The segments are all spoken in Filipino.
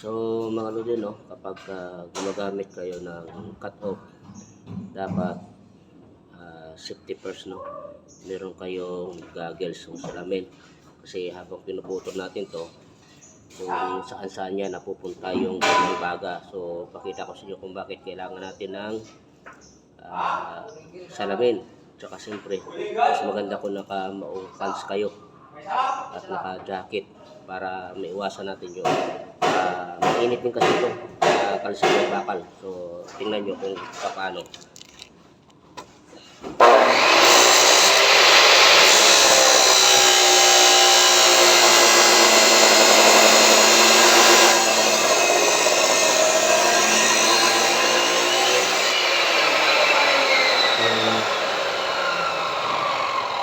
So mga lodi, no, kapag gumagamit kayo ng cut-off, dapat safety first, no. Meron kayong goggles o salamin. Kasi habang pinuputol natin to, kung saan saan yan napupunta yung kanyang baga. So pakita ko sa inyo kung bakit kailangan natin ng salamin. Tsaka siyempre, mas maganda kung naka-maong pants kayo at naka-jacket para maiwasan natin yung mainit din kasi ito kalsad ng bakal. So tingnan nyo kung paano.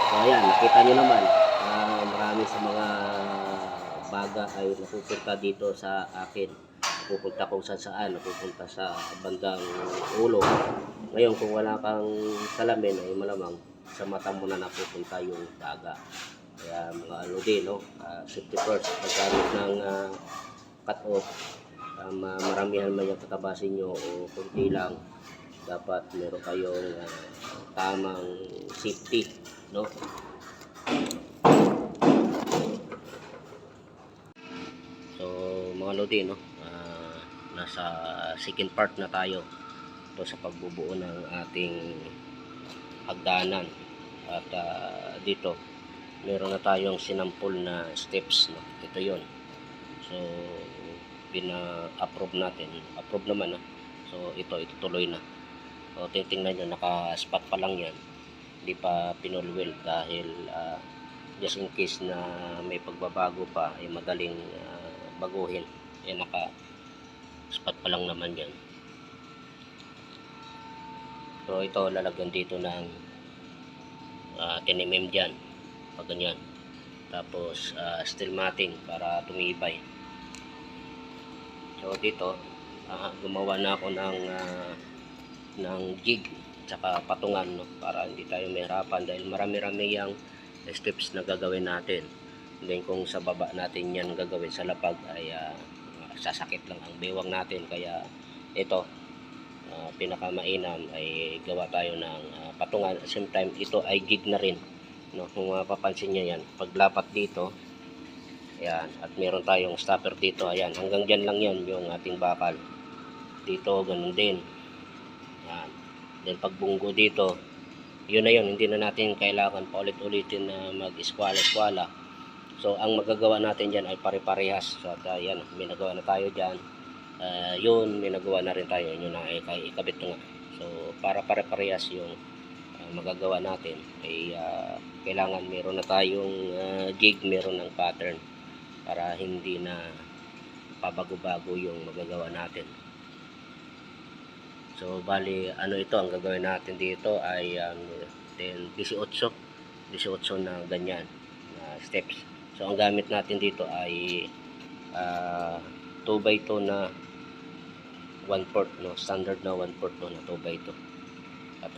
So ayan, nakita nyo naman, marami sa mga baga ay napupunta dito sa akin. Napupunta kung saan saan, napupunta sa bandang ulo. Ngayon kung wala kang salamin ay malamang sa mata mo na napupunta yung baga. Kaya mga lodi, no, safety first, paggamit ng cut-off, maramihan man yung katabasin nyo o kunti lang, dapat meron kayong tamang safety, no. So mga lodi, no, nasa second part na tayo ito sa pagbubuo ng ating hagdanan. At dito meron na tayong sinampol na steps, no. Ito yon. So pina-approve natin, approve naman, no. So ito itutuloy na. So titingnan nyo, naka-spot pa lang yan, hindi pa pinulwell dahil just in case na may pagbabago pa ay madaling baguhin. Yan, naka-spot pa lang naman yan. So ito lalagyan dito ng 10mm dyan, pag ganyan. Tapos steel matting para tumibay. So dito gumawa na ako ng jig tsaka patungan, no, para hindi tayo mahirapan dahil marami-rami yung steps na gagawin natin. And then kung sa baba natin yan gagawin sa lapag ay sasakit lang ang bewang natin. Kaya ito pinakamainam ay gawa tayo ng patungan. At same time ito ay jig na rin, no. Kung mapapansin nyo yan, paglapat dito, ayan, at meron tayong stopper dito, ayan, hanggang dyan lang yan yung ating bakal. Dito ganun din, ayan. Then pagbunggo dito, yun na yun, hindi na natin kailangan paulit-ulitin na mag-eskwala-eskwala. So ang magagawa natin dyan ay pare-parehas. So at ayan, may nagawa na tayo dyan. Yun, may nagawa na rin tayo, yun na ay ikabit na nga. So para pare-parehas yung magagawa natin ay kailangan meron na tayong jig, meron ng pattern para hindi na pabago-bago yung magagawa natin. So bali ano ito, ang gagawin natin dito ay 18 na ganyan na steps. So ang gamit natin dito ay 2x2 na 1/4, no, standard na 1/4, no, na 2x2. At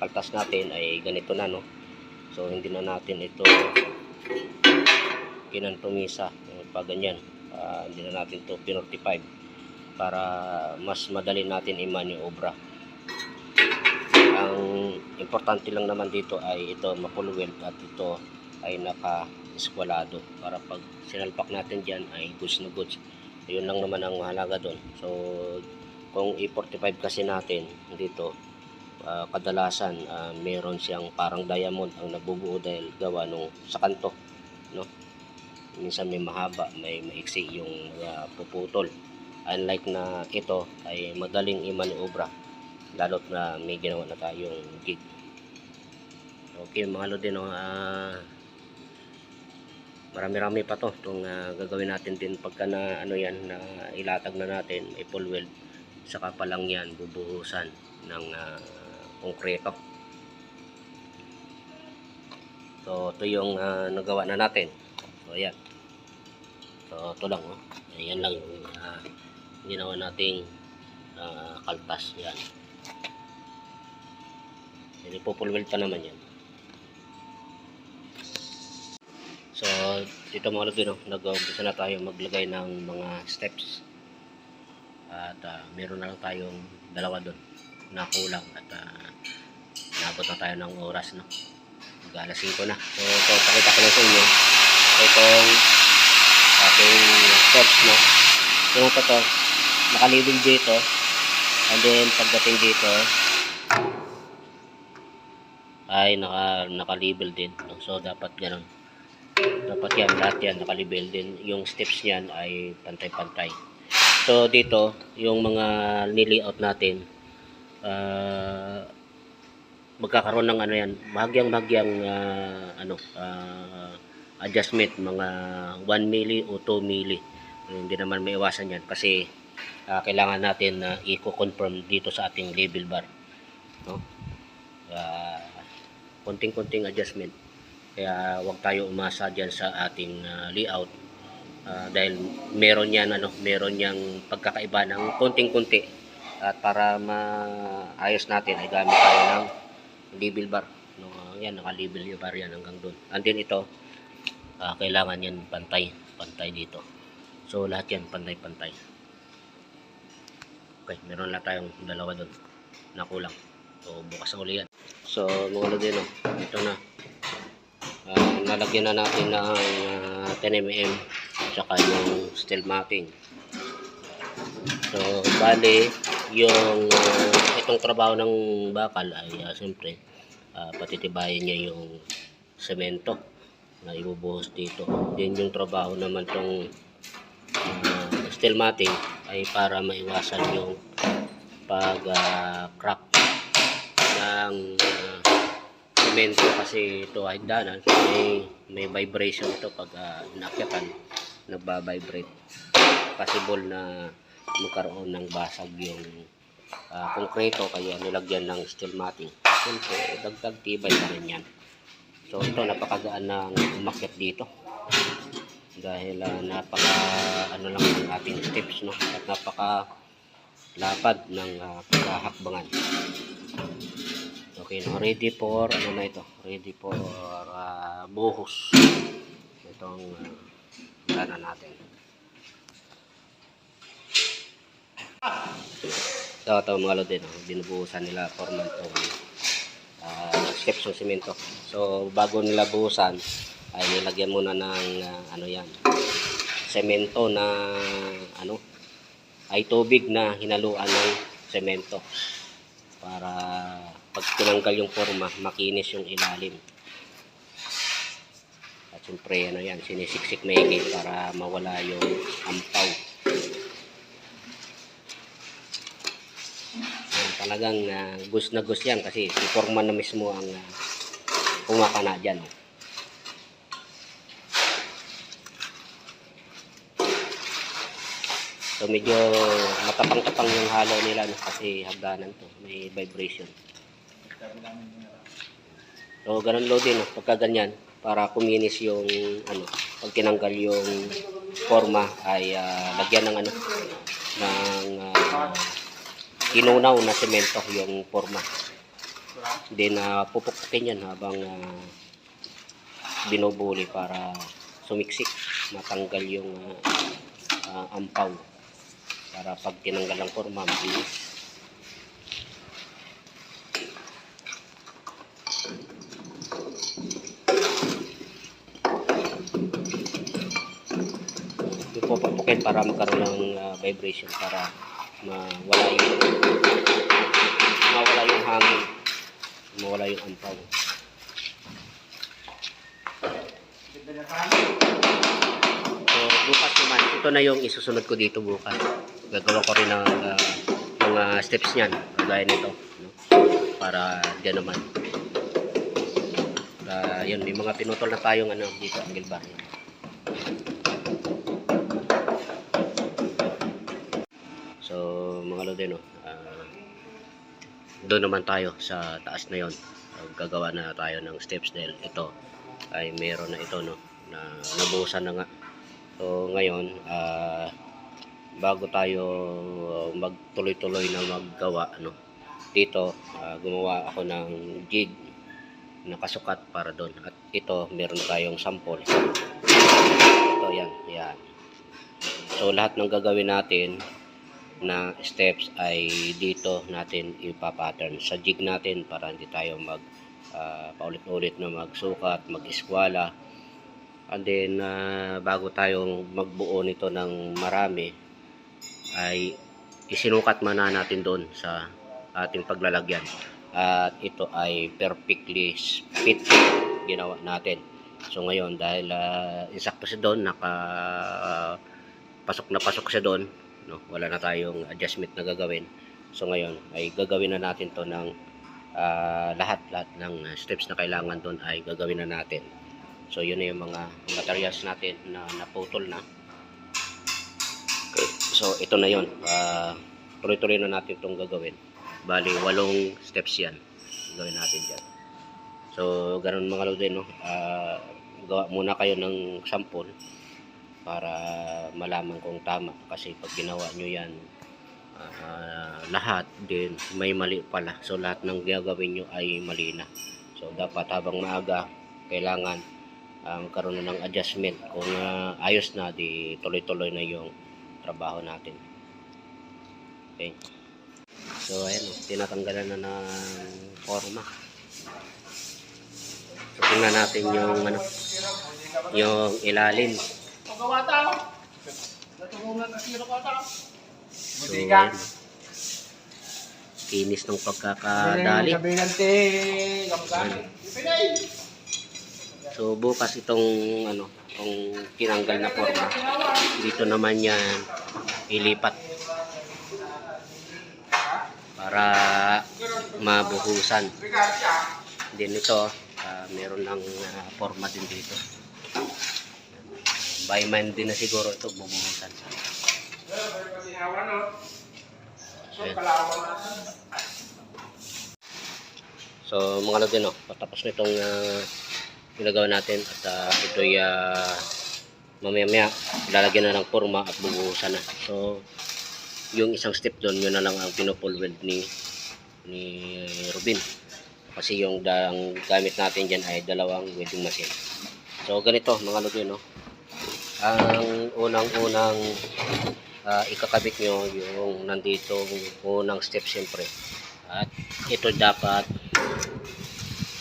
kaltas natin ay ganito na, no. So hindi na natin ito kinantumisa pag ganyan, hindi na natin ito pinurtify para mas madali natin i-maniobra. Ang importante lang naman dito ay ito ma-full weld at ito ay naka-eskwalado para pag sinalpak natin dyan ay goods na goods. Yun lang naman ang mahalaga doon. So kung i-45 kasi natin dito, kadalasan meron siyang parang diamond ang nabubuo dahil gawa nung sa kanto, no. Minsan may mahaba, may maiksi yung puputol. Unlike na ito ay madaling i-maniobra, lalo't na may ginawa na tayong jig. Okay mga lodi, no, marami-rami pa to itong gagawin natin din pagka na ano yan, na ilatag na natin, may full weld, saka pa lang yan bubuhusan ng konkreto. So ito yung nagawa na natin. So ayan, so ito lang, no? Ayan lang yung ginawa nating kaltas. Yan, hindi po full weld pa naman yan. So dito mga lodi, no, nag-umpisa na tayo maglagay ng mga steps. At meron na lang tayong dalawa doon na kulang. At nabot na tayo ng oras, no. Mag-alas 5 na. So ito, pakita ko lang sa inyo itong ating steps, no. So ito to, nakalibig dito. And then pagdating dito ay naka-label din, no? So dapat ganun. Dapat yan, lahat yan naka-label din. Yung steps niyan ay pantay-pantay. So dito, yung mga ni-layout natin, magkakaroon ng ano yan, bahagyang adjustment, mga 1 milli o 2 milli. Hindi naman may iwasan yan kasi kailangan natin na i-confirm dito sa ating label bar, no? Konting-konting adjustment, kaya wag tayo umasa dyan sa ating layout, dahil meron yan meron yang pagkakaiba ng konting-konti. At para maayos natin ay gamit tayo ng label bar, no? Yan, naka-label yung bar yan hanggang doon. And then ito, kailangan yan pantay dito. So lahat yan pantay-pantay. Okay, meron lang tayong dalawa doon na kulang. So bukas na uli yan. So mga lodi, no, ito na. Nalagyan na natin ng 10mm tsaka yung steel matting. So bali yung itong trabaho ng bakal ay siyempre patitibayin niya yung semento na ibubuhos dito. Then yung trabaho naman tong steel matting ay para maiwasan yung pag crack ng semento, kasi ito ay danan, may vibration ito pag inakyatan, nagba-vibrate. Possible na magkaroon ng basag yung konkreto, kaya nilagyan ng steel matting. Siyempre dagdag tibay pa rin yan. So ito, napakagaan ng umakyat dito dahil napaka lang ng ating steps, no, at napaka lapad ng kahakbangan. Okay, no, ready for na ito, ready for buhos itong dana natin. So ito mga lodi, no, binubuhusan nila forman itong steps ng semento. So bago nila buhusan ay nilagyan muna ng semento na ay tubig na hinaluan ng semento para pag tinanggal yung forma, makinis yung ilalim. At siyempre yan, sinisiksik maigi para mawala yung ampaw. Talagang gus na gus yan kasi si forma na mismo ang kumakana dyan. So medyo matapang-tapang yung halo nila, no, kasi hagdanan to, may vibration. So ganun loading, no, pagka ganyan, para kuminis yung pag tinanggal yung forma ay lagyan ng inunaw na semento yung forma. Then pupukutin yan habang binubuli para sumiksik, matanggal yung ampaw, para pag tinanggal ang forma, mabilis. Pupukin para magkaroon ng vibration, para mawala yung hangin, mawala yung ampaw. So bukas naman, ito na yung isusunod ko dito bukas. Gagawa ko rin ng mga steps niyan, kagaya nito, no? Para diyan naman. Yun, may mga pinutol na tayong dito, angle bar. So mga lodi, no, doon naman tayo sa taas na yon. Gagawa na tayo ng steps dahil ito ay meron na ito, no, na nabuhusan na nga. So ngayon, bago tayo magtuloy-tuloy na maggawa, no, dito gumawa ako ng jig na kasukat para doon. At ito meron tayong sample. Ito yan. So lahat ng gagawin natin na steps ay dito natin ipapattern sa jig natin para hindi tayo paulit-ulit na magsukat, mag-eskwala. And then bago tayong magbuo nito ng marami ay isinukat muna natin doon sa ating paglalagyan. At ito ay perfectly fit ginawa natin. So ngayon dahil insakto siya doon, pasok na pasok siya doon, no? Wala na tayong adjustment na gagawin. So ngayon ay gagawin na natin to ng lahat ng steps na kailangan doon ay gagawin na natin. So yun na yung mga materials natin na naputol na. Okay. So ito na yun, tuloy-tuloy na natin itong gagawin. Bali 8 steps yan gawin natin dyan. So ganun mga lodi, no? Gawa muna kayo ng sample para malaman kung tama, kasi pag ginawa nyo yan lahat din may mali pala. So lahat ng gagawin nyo ay mali na. So dapat habang maaga kailangan karoon na ng adjustment. Kung ayos na, di tuloy-tuloy na yung trabaho natin. Okay. So ayan, tinatanggalan na ng forma. So tingnan natin yung yung ilalim. So ayan, kinis ng pagkakadali. So bukas itong itong tinanggal na forma, dito naman yan ilipat para mabuhusan. Din ito meron ng forma din dito. By man din na siguro ito bubuhusan. Ayan. So mga lodi, no, patapos nitong ginagawa natin at ito'y mamaya lalagyan na ng forma at bubuhusan na. So yung isang step doon, yun na lang ang pinupul weld ni Robin, kasi yung gamit natin dyan ay dalawang welding machine. So ganito mga lodi, no, ang unang ikakabit nyo yung nandito unang step siyempre, at ito dapat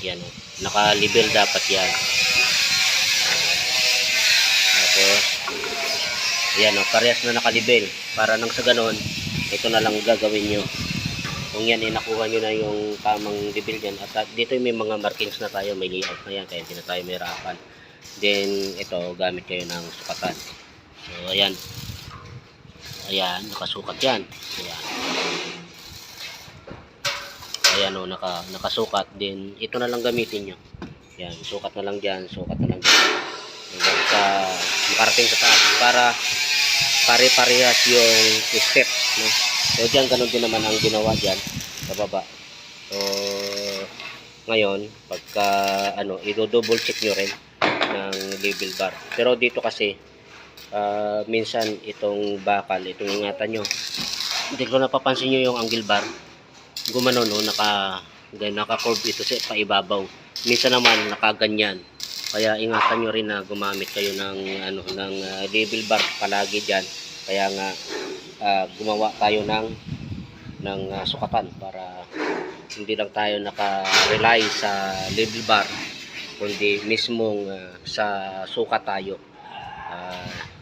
yan, naka-level dapat yan. Tapos yan, parehas na naka-level, para nang sa ganon ito na lang gagawin nyo. Kung yan nakuha nyo na yung tamang level dyan, at dito may mga markings na tayo, may layout na yan, kaya hindi na tayo may hirapan. Then ito gamit kayo ng sukatan. So ayan, nakasukat yan. Ayan o, nakasukat. Then ito na lang gamitin nyo. Yan, sukat na lang dyan, sukat na lang dyan, hanggang sa makarating sa taas, para pare-parehas yung step, no? So dyan ganun din naman ang ginawa dyan sa baba. So ngayon pagka i-double check nyo rin ng level bar. Pero dito kasi minsan itong bakal, itong ingatan nyo, hindi ko napapansin nyo yung angle bar gumano, no, naka-curve ito sa paibabaw. Minsan naman nakaganyan. Kaya ingatan nyo rin na gumamit kayo ng ng level bar palagi diyan. Kaya nga gumawa tayo ng sukatan para hindi lang tayo naka-rely sa level bar, kundi mismong sa sukat tayo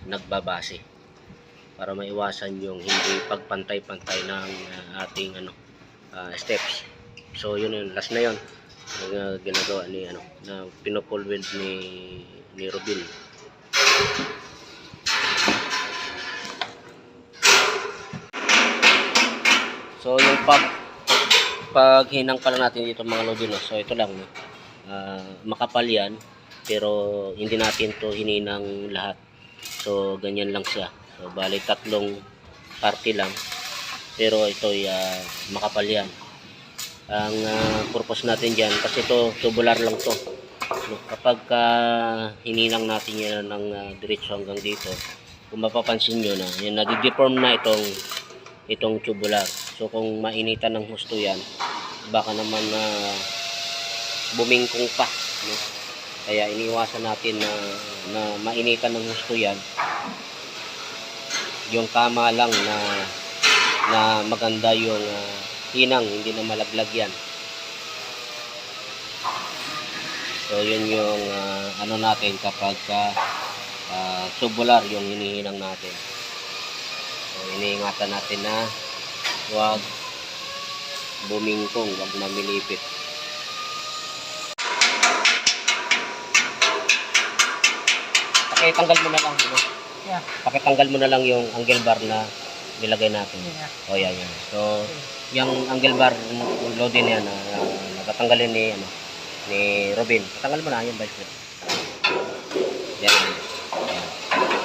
nagbabase, para maiwasan yung hindi pagpantay-pantay ng ating steps. So yun, last na yun yung ginagawa ni na pinupul weld ni Robin. So yung paghinangkal natin dito mga lodi, no? So ito lang, no? Makapal yan, pero hindi natin to hininang lahat. So ganyan lang siya. So bali 3 parte lang, pero ito ay makapal yan. Ang purpose natin dyan, kasi ito tubular lang to, no? Kapag hininang natin yan ng diretso hanggang dito, kung mapapansin nyo na yan, nadideform na itong tubular. So kung mainitan ng husto yan, baka naman bumingkong pa, no? Kaya iniwasan natin na mainitan ng gusto yan. Yung tama lang na maganda yung hinang, hindi na malaglag yan. So yun yung ano natin kapag tubular yung hinihinang natin. So iniingatan natin na huwag bumingkong, huwag mamilipit. Pakitanggal mo na lang, diba? Yeah. Pakitanggal mo na lang yung angle bar na nilagay natin. Yeah. O yan. So yung angle bar loading na yan, natatanggalin ni Robin. Patanggal mo na yung bike. Yan.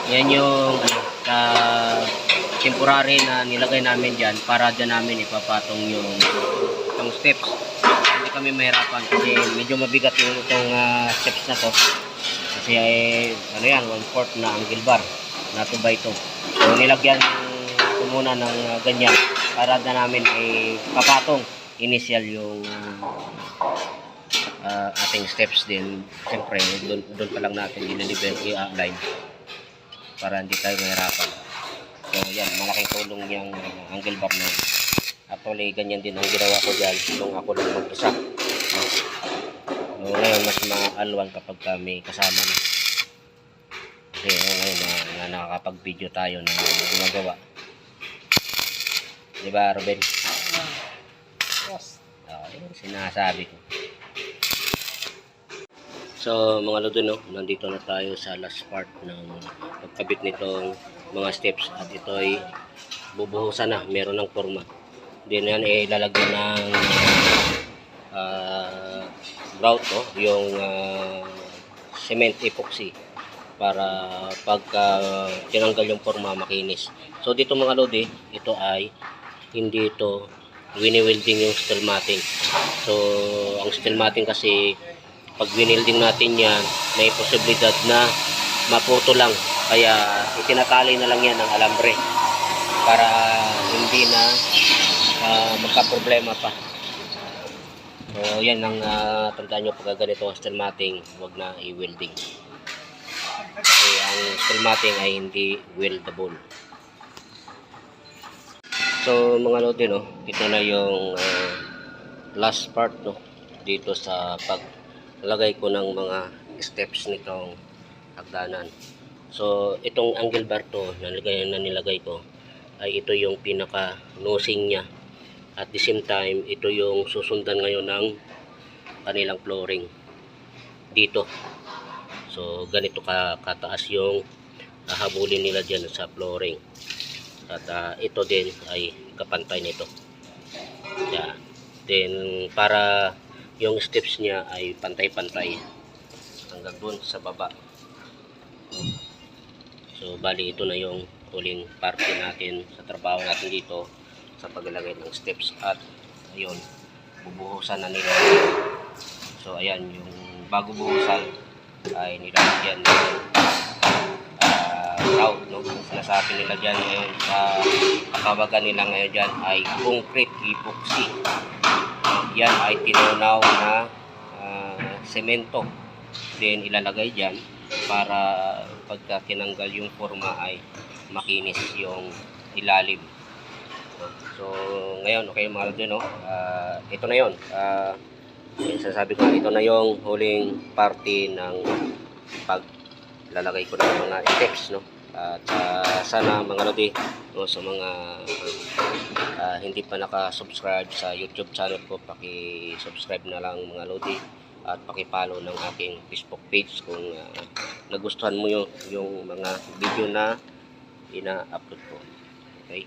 Yan yung temporary na nilagay namin dyan para dyan namin ipapatong itong steps. Hindi kami mahirapan kasi medyo mabigat yung itong steps na to. Kasi ano yan, 1/4 na angle bar na 2x2. So nilagyan ko muna ng ganyan para dyan namin ipapatong initial yung ating steps din. Siyempre doon pa lang natin i-align para hindi tayo mahirapan. So yan, malaking tulong yung angle bar na yun. Actually ganyan din ang ginawa ko dyan nung ako lang mag-isa. So ngayon mas maalwan kapag kami kasama na. Kasi ngayon na nakakapag-video tayo na gumagawa. Diba Ruben? Yes. Yun sinasabi ko. So mga lodo, no, nandito na tayo sa last part ng pagkabit nitong mga steps at ito ay bubuhusan na, meron ng forma. Then yan ilalagyan ng grout, no, yung cement epoxy para pagka tinanggal yung forma makinis. So dito mga lodi, ito ay hindi ito wini-welding yung steel matting. So ang steel matting kasi pag winilding natin yan, may posibilidad na maputo lang. Kaya itinatali na lang yan ng alambre para hindi na magka-problema pa. So yan ang tandaan nyo pag ganito ang steel matting, huwag na i-welding. Kasi ang steel matting ay hindi weldable. So mga lodi, no, ito na yung last part, no, dito sa paglagay ko ng mga steps nitong hagdanan. So itong angle bar to na nilagay ko ay ito yung pinaka nosing niya. At the same time, ito yung susundan ngayon ng kanilang flooring dito. So ganito kataas yung hahabulin nila dyan sa flooring. At ito din ay kapantay nito. Yan. Then para yung steps niya ay pantay-pantay hanggang dun sa baba. So bali ito na yung huling parte natin sa trabaho natin dito sa paglalagay ng steps. At ayun, bubuhusan na nila. So ayan, yung bago buhusan ay nilalagyan ng grout, no? Sinasabi nila dyan ngayon sa kawagan nila ngayon dyan ay concrete epoxy. Yan ay tinunaw na semento. Then ilalagay dyan para pagka tinanggal yung forma ay makinis yung ilalim. So ngayon, okay mga lodi, no? Ito na yun. Sasabi ko, ito na yung huling parte ng paglalagay ko ng mga steps, no? At sana mga lodi, no, sa mga hindi pa naka-subscribe sa YouTube channel ko, paki-subscribe na lang mga lodi at paki-follow ng aking Facebook page kung nagustuhan mo yung mga video na ina-upload ko. Okay?